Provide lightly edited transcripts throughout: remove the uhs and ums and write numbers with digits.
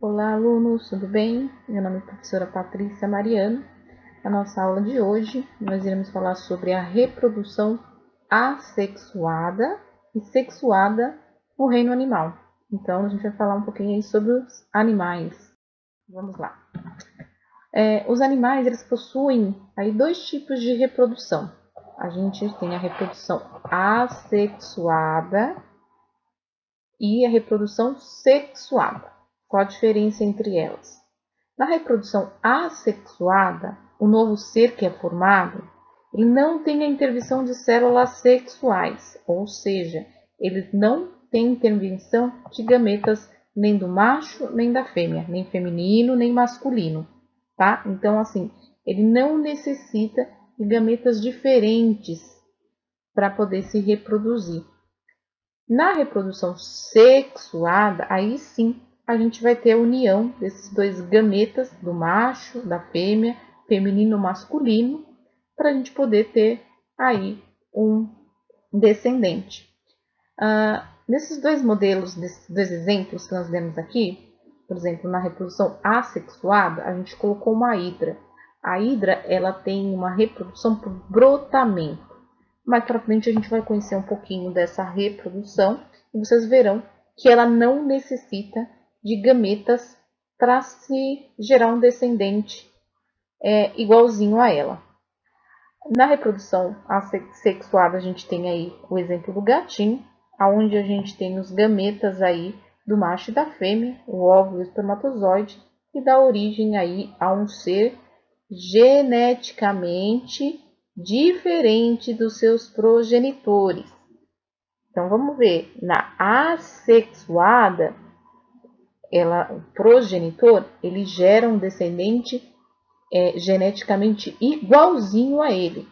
Olá, alunos, tudo bem? Meu nome é professora Patrícia Mariano. Na nossa aula de hoje, nós iremos falar sobre a reprodução assexuada e sexuada no reino animal. Então, a gente vai falar um pouquinho aí sobre os animais. Vamos lá. Os animais, eles possuem aí dois tipos de reprodução. A gente tem a reprodução assexuada e a reprodução sexuada. Qual a diferença entre elas? Na reprodução assexuada, o novo ser que é formado, ele não tem a intervenção de células sexuais, ou seja, ele não tem intervenção de gametas nem do macho nem da fêmea, nem feminino nem masculino, tá? Então, assim, ele não necessita de gametas diferentes para poder se reproduzir. Na reprodução sexuada, aí sim a gente vai ter a união desses dois gametas, do macho, da fêmea, feminino ou masculino, para a gente poder ter aí um descendente. Nesses dois modelos, nesses dois exemplos que nós demos aqui, por exemplo, na reprodução assexuada, a gente colocou uma hidra. A hidra, ela tem uma reprodução por brotamento. Mais para frente a gente vai conhecer um pouquinho dessa reprodução e vocês verão que ela não necessita de gametas para se gerar um descendente igualzinho a ela. Na reprodução assexuada a gente tem aí o exemplo do gatinho, onde a gente tem os gametas aí do macho e da fêmea, o óvulo e o espermatozoide, que dá origem aí a um ser geneticamente diferente dos seus progenitores. Então vamos ver, na assexuada, o progenitor, ele gera um descendente geneticamente igualzinho a ele.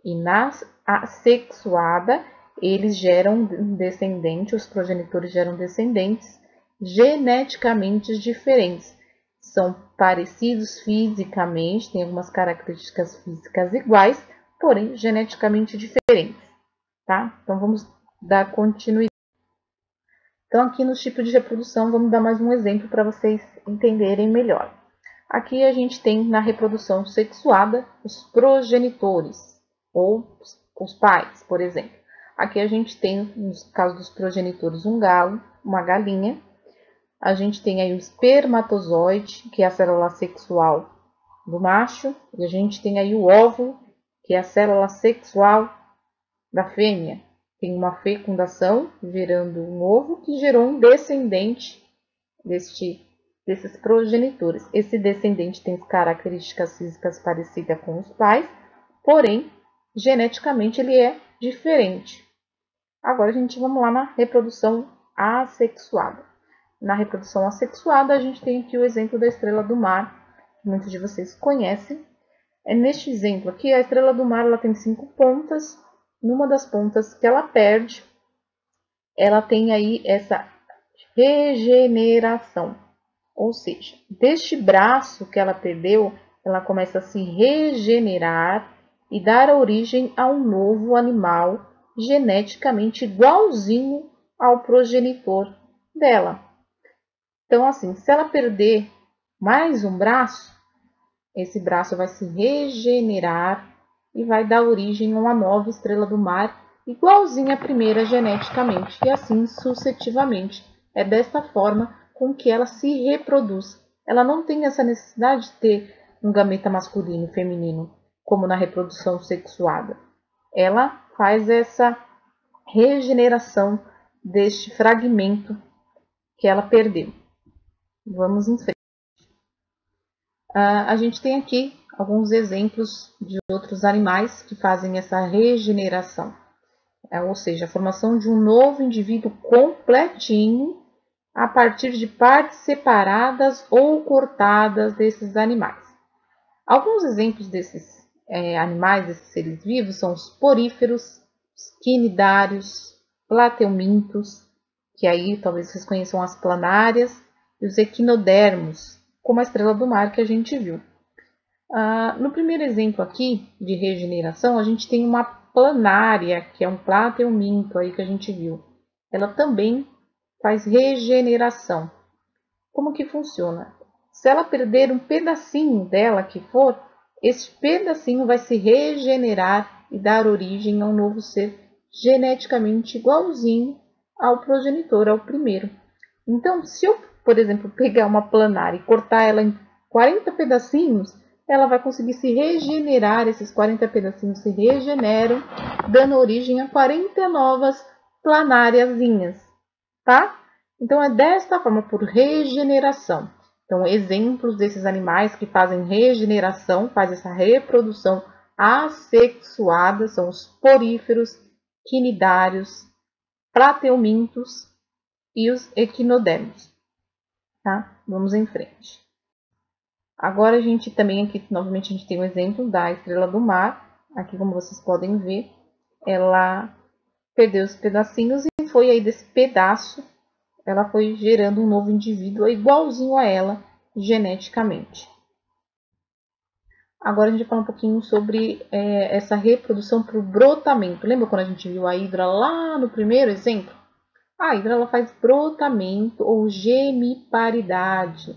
E na assexuada, eles geram um descendente, os progenitores geram descendentes geneticamente diferentes. São parecidos fisicamente, têm algumas características físicas iguais, porém geneticamente diferentes, tá? Então vamos dar continuidade. Então aqui nos tipos de reprodução, vamos dar mais um exemplo para vocês entenderem melhor. Aqui a gente tem na reprodução sexuada os progenitores, ou os pais, por exemplo. Aqui a gente tem, no caso dos progenitores, um galo, uma galinha. A gente tem aí o espermatozoide, que é a célula sexual do macho, e a gente tem aí o óvulo, que é a célula sexual da fêmea. Tem uma fecundação, gerando um ovo, que gerou um descendente desses progenitores. Esse descendente tem características físicas parecidas com os pais, porém, geneticamente ele é diferente. Agora vamos lá na reprodução assexuada. Na reprodução assexuada, a gente tem aqui o exemplo da estrela do mar, que muitos de vocês conhecem. Neste exemplo aqui, a estrela do mar ela tem 5 pontas. Numa das pontas que ela perde, ela tem aí essa regeneração. Ou seja, deste braço que ela perdeu, ela começa a se regenerar e dar origem a um novo animal geneticamente igualzinho ao progenitor dela. Então, assim, se ela perder mais um braço, esse braço vai se regenerar e vai dar origem a uma nova estrela do mar, igualzinha à primeira geneticamente, e assim sucessivamente. É desta forma com que ela se reproduz. Ela não tem essa necessidade de ter um gameta masculino e feminino, como na reprodução sexuada. Ela faz essa regeneração deste fragmento que ela perdeu. Vamos em frente. A gente tem aqui alguns exemplos de outros animais que fazem essa regeneração, ou seja, a formação de um novo indivíduo completinho a partir de partes separadas ou cortadas desses animais. Alguns exemplos desses animais, desses seres vivos, são os poríferos, os quinidários, plateumintos, que aí talvez vocês conheçam as planárias, e os equinodermos, como a estrela do mar que a gente viu. No primeiro exemplo aqui de regeneração, a gente tem uma planária, que é um plateuminto aí que a gente viu. Ela também faz regeneração. como que funciona? Se ela perder um pedacinho dela que for, esse pedacinho vai se regenerar e dar origem a um novo ser geneticamente igualzinho ao progenitor, ao primeiro. Então, se eu, por exemplo, pegar uma planária e cortar ela em 40 pedacinhos, ela vai conseguir se regenerar, esses 40 pedacinhos se regeneram, dando origem a 40 novas planáriazinhas, tá? Então, é desta forma, por regeneração. Então, exemplos desses animais que fazem regeneração, fazem essa reprodução assexuada, são os poríferos, quinidários, plateumintos e os equinodermos, tá? Vamos em frente. Agora a gente também aqui, novamente, a gente tem um exemplo da estrela do mar. Aqui, como vocês podem ver, ela perdeu os pedacinhos e foi aí desse pedaço, ela foi gerando um novo indivíduo igualzinho a ela geneticamente. Agora a gente vai falar um pouquinho sobre essa reprodução por brotamento. Lembra quando a gente viu a hidra lá no primeiro exemplo? A hidra ela faz brotamento ou gemiparidade,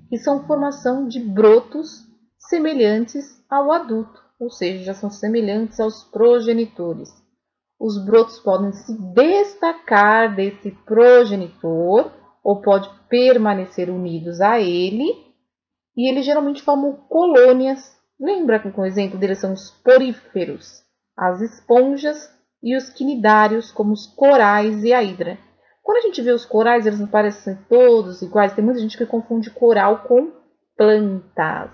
que são formação de brotos semelhantes ao adulto, ou seja, já são semelhantes aos progenitores. Os brotos podem se destacar desse progenitor ou pode permanecer unidos a ele, e eles geralmente formam colônias. Lembra que o exemplo deles são os poríferos, as esponjas e os quinidários, como os corais e a hidra. Quando a gente vê os corais, eles não parecem todos iguais. Tem muita gente que confunde coral com plantas.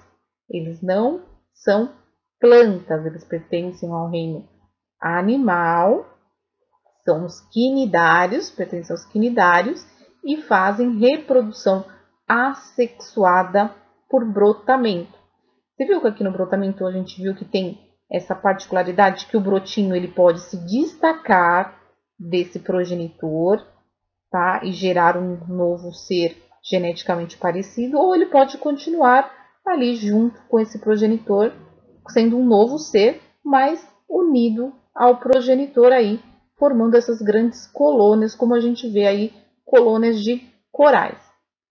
Eles não são plantas, eles pertencem ao reino animal. São os quinidários, pertencem aos quinidários e fazem reprodução assexuada por brotamento. Você viu que aqui no brotamento a gente viu que tem essa particularidade que o brotinho ele pode se destacar desse progenitor, tá? E gerar um novo ser geneticamente parecido, ou ele pode continuar ali junto com esse progenitor, sendo um novo ser, mas unido ao progenitor aí, formando essas grandes colônias, como a gente vê aí, colônias de corais,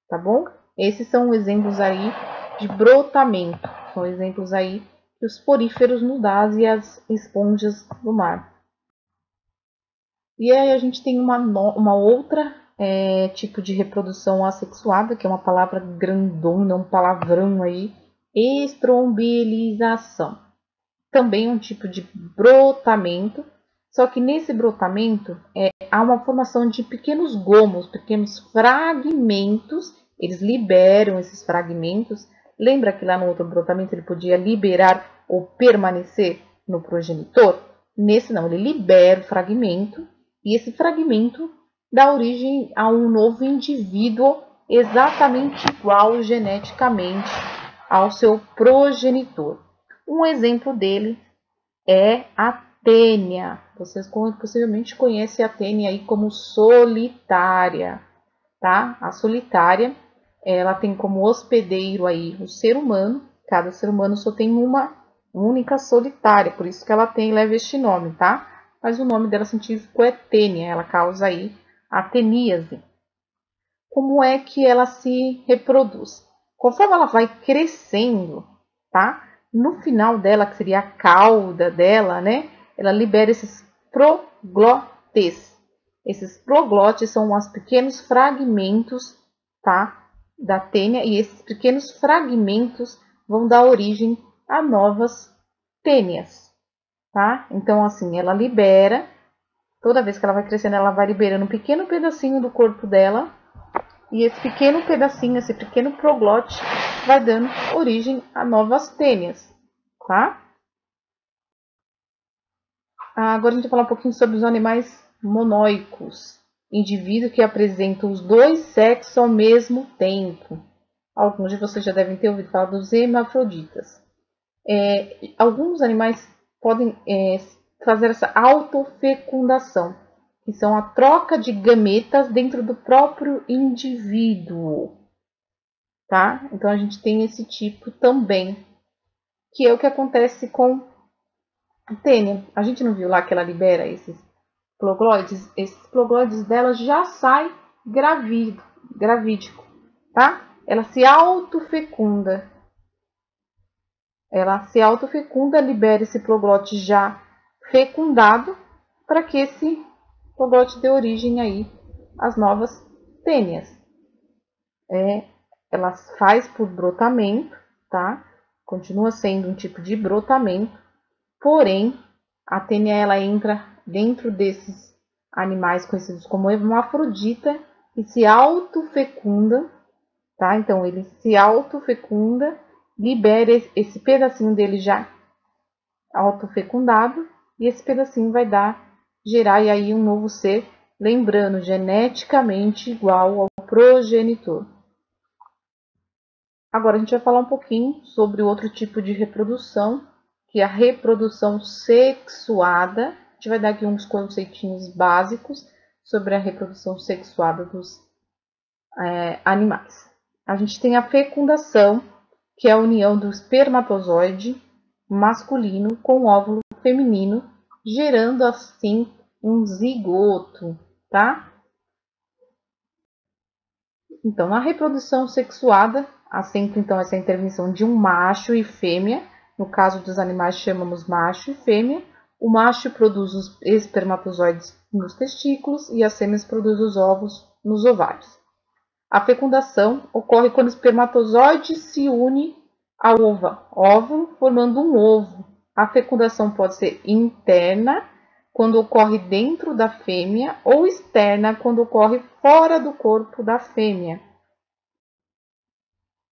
tá bom? Esses são exemplos aí de brotamento, são exemplos aí que os poríferos nos dão e as esponjas do mar. E aí a gente tem uma outra tipo de reprodução assexuada, que é uma palavra grandona, um palavrão aí, estrombilização. Também um tipo de brotamento, só que nesse brotamento há uma formação de pequenos gomos, pequenos fragmentos, eles liberam esses fragmentos. Lembra que lá no outro brotamento ele podia liberar ou permanecer no progenitor? Nesse não, ele libera o fragmento e esse fragmento dá origem a um novo indivíduo exatamente igual geneticamente ao seu progenitor. Um exemplo dele é a tênia. Vocês possivelmente conhecem a tênia aí como solitária, tá? A solitária, ela tem como hospedeiro aí o ser humano. Cada ser humano só tem uma única solitária, por isso que ela leva este nome, tá? Mas o nome dela científico é tênia, ela causa aí a teníase. Como é que ela se reproduz? Conforme ela vai crescendo, tá? No final dela, que seria a cauda dela, né? Ela libera esses proglotes. Esses proglotes são os pequenos fragmentos, tá? Da tênia, e esses pequenos fragmentos vão dar origem a novas tênias, tá? Então, assim, ela libera, toda vez que ela vai crescendo, ela vai liberando um pequeno pedacinho do corpo dela, e esse pequeno pedacinho, esse pequeno proglote, vai dando origem a novas tênias, tá? Agora a gente vai falar um pouquinho sobre os animais monóicos, indivíduos que apresentam os dois sexos ao mesmo tempo. Alguns de vocês já devem ter ouvido falar dos hermafroditas. Alguns animais podem fazer essa autofecundação, que são a troca de gametas dentro do próprio indivíduo, tá? Então a gente tem esse tipo também, que é o que acontece com a tênia. A gente não viu lá que ela libera esses plogloides? Esses plogloides dela já sai gravídico, tá? ela se autofecunda. Ela se autofecunda, libera esse proglote já fecundado para que esse proglote dê origem aí às novas tênias. Ela faz por brotamento, tá? Continua sendo um tipo de brotamento, porém a tênia ela entra dentro desses animais conhecidos como hermafrodita e se autofecunda, tá? Então ele se autofecunda, libera esse pedacinho dele já autofecundado e esse pedacinho vai gerar aí um novo ser, lembrando, geneticamente igual ao progenitor. Agora a gente vai falar um pouquinho sobre outro tipo de reprodução, que é a reprodução sexuada. A gente vai dar aqui uns conceitinhos básicos sobre a reprodução sexuada dos animais. A gente tem a fecundação, que é a união do espermatozoide masculino com o óvulo feminino, gerando assim um zigoto, tá? Então, na reprodução sexuada, há sempre então essa intervenção de um macho e fêmea. No caso dos animais, chamamos macho e fêmea. O macho produz os espermatozoides nos testículos e as fêmeas produzem os ovos nos ovários. A fecundação ocorre quando o espermatozoide se une ao óvulo, formando um ovo. A fecundação pode ser interna, quando ocorre dentro da fêmea, ou externa, quando ocorre fora do corpo da fêmea.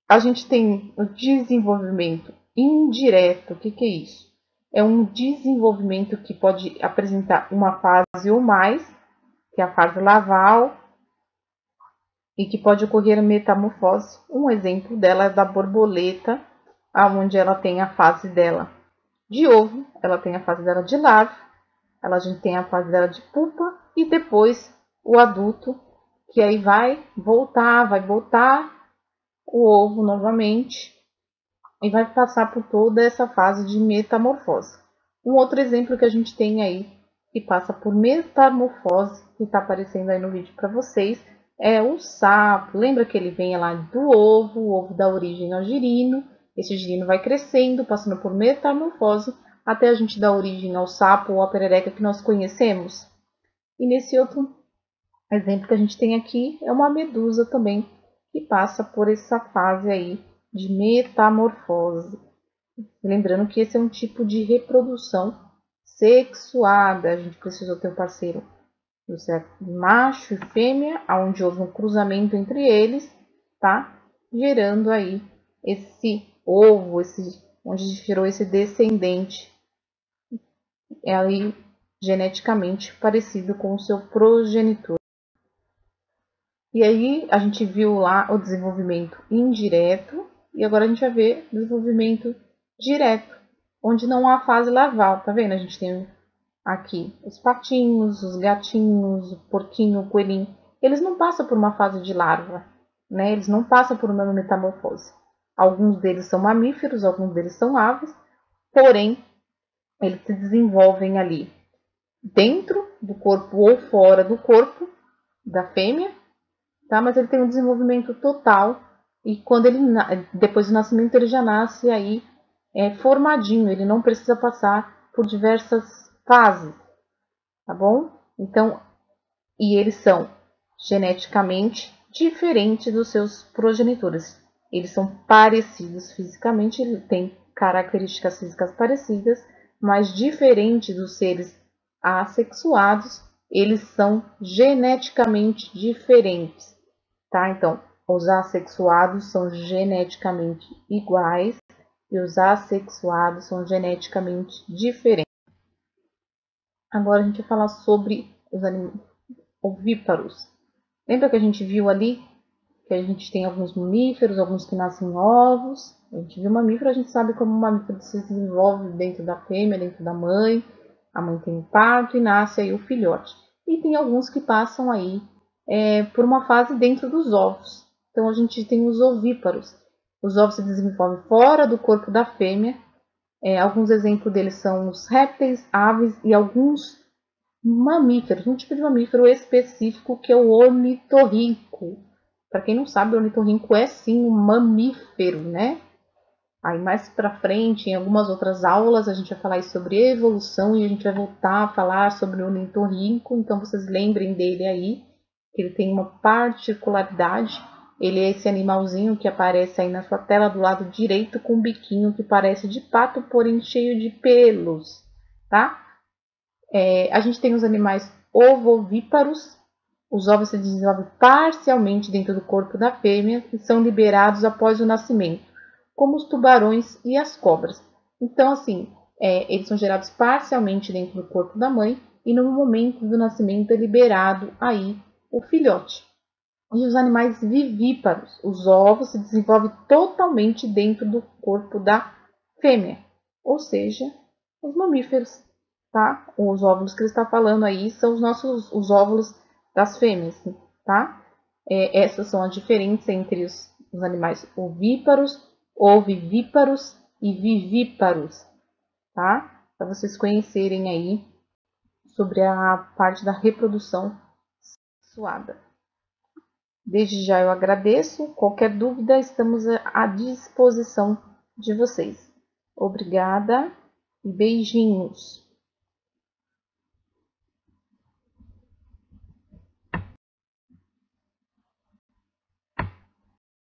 A gente tem o desenvolvimento indireto. O que é isso? É um desenvolvimento que pode apresentar uma fase ou mais, que é a fase larval, e que pode ocorrer a metamorfose. Um exemplo dela é da borboleta, onde ela tem a fase dela de ovo, ela tem a fase dela de larva, a gente tem a fase dela de pupa e depois o adulto, que aí vai botar o ovo novamente e vai passar por toda essa fase de metamorfose. Um outro exemplo que a gente tem aí, que passa por metamorfose, que está aparecendo aí no vídeo para vocês, é o sapo. Lembra que ele vem lá do ovo, o ovo dá origem ao girino, esse girino vai crescendo, passando por metamorfose, até a gente dar origem ao sapo ou à perereca que nós conhecemos. E nesse outro exemplo que a gente tem aqui, é uma medusa também, que passa por essa fase aí de metamorfose. Lembrando que esse é um tipo de reprodução sexuada. A gente precisou ter um parceiro macho e fêmea, onde houve um cruzamento entre eles, tá? Gerando aí esse ovo, onde gerou esse descendente, aí geneticamente parecido com o seu progenitor. E aí a gente viu lá o desenvolvimento indireto e agora a gente vai ver o desenvolvimento direto, onde não há fase larval, tá vendo? A gente tem aqui os patinhos, os gatinhos, o porquinho, o coelhinho. Eles não passam por uma fase de larva, né? Eles não passam por uma metamorfose. Alguns deles são mamíferos, alguns deles são aves, porém eles se desenvolvem ali dentro do corpo ou fora do corpo da fêmea, tá? Mas ele tem um desenvolvimento total e quando ele depois do nascimento ele já nasce aí formadinho, ele não precisa passar por diversas fases, tá bom? Então, e eles são geneticamente diferentes dos seus progenitores. Eles são parecidos fisicamente, eles têm características físicas parecidas, mas diferente dos seres assexuados, eles são geneticamente diferentes, tá? Então, os assexuados são geneticamente iguais e os assexuados são geneticamente diferentes. Agora a gente vai falar sobre os ovíparos. Lembra que a gente viu ali que a gente tem alguns mamíferos, alguns que nascem em ovos. A gente viu mamífero, a gente sabe como o mamífero se desenvolve dentro da fêmea, dentro da mãe. A mãe tem o parto e nasce aí o filhote. E tem alguns que passam aí por uma fase dentro dos ovos. Então a gente tem os ovíparos. Os ovos se desenvolvem fora do corpo da fêmea. Alguns exemplos deles são os répteis, aves e alguns mamíferos. Um tipo de mamífero específico que é o ornitorrinco. Para quem não sabe, o ornitorrinco é sim um mamífero, né? Aí mais para frente, em algumas outras aulas, a gente vai falar sobre evolução e a gente vai voltar a falar sobre o ornitorrinco. Então vocês lembrem dele aí, que ele tem uma particularidade. Ele é esse animalzinho que aparece aí na sua tela do lado direito com um biquinho que parece de pato, porém cheio de pelos, tá? A gente tem os animais ovovíparos. Os ovos se desenvolvem parcialmente dentro do corpo da fêmea e são liberados após o nascimento, como os tubarões e as cobras. Então, assim, eles são gerados parcialmente dentro do corpo da mãe e no momento do nascimento é liberado aí o filhote. E os animais vivíparos, os ovos se desenvolvem totalmente dentro do corpo da fêmea, ou seja, os mamíferos, tá? Os óvulos que ele está falando aí são os óvulos das fêmeas, tá? Essas são as diferenças entre os animais ovíparos, ovivíparos e vivíparos, tá? Para vocês conhecerem aí sobre a parte da reprodução sexuada. Desde já eu agradeço. Qualquer dúvida, estamos à disposição de vocês. Obrigada e beijinhos.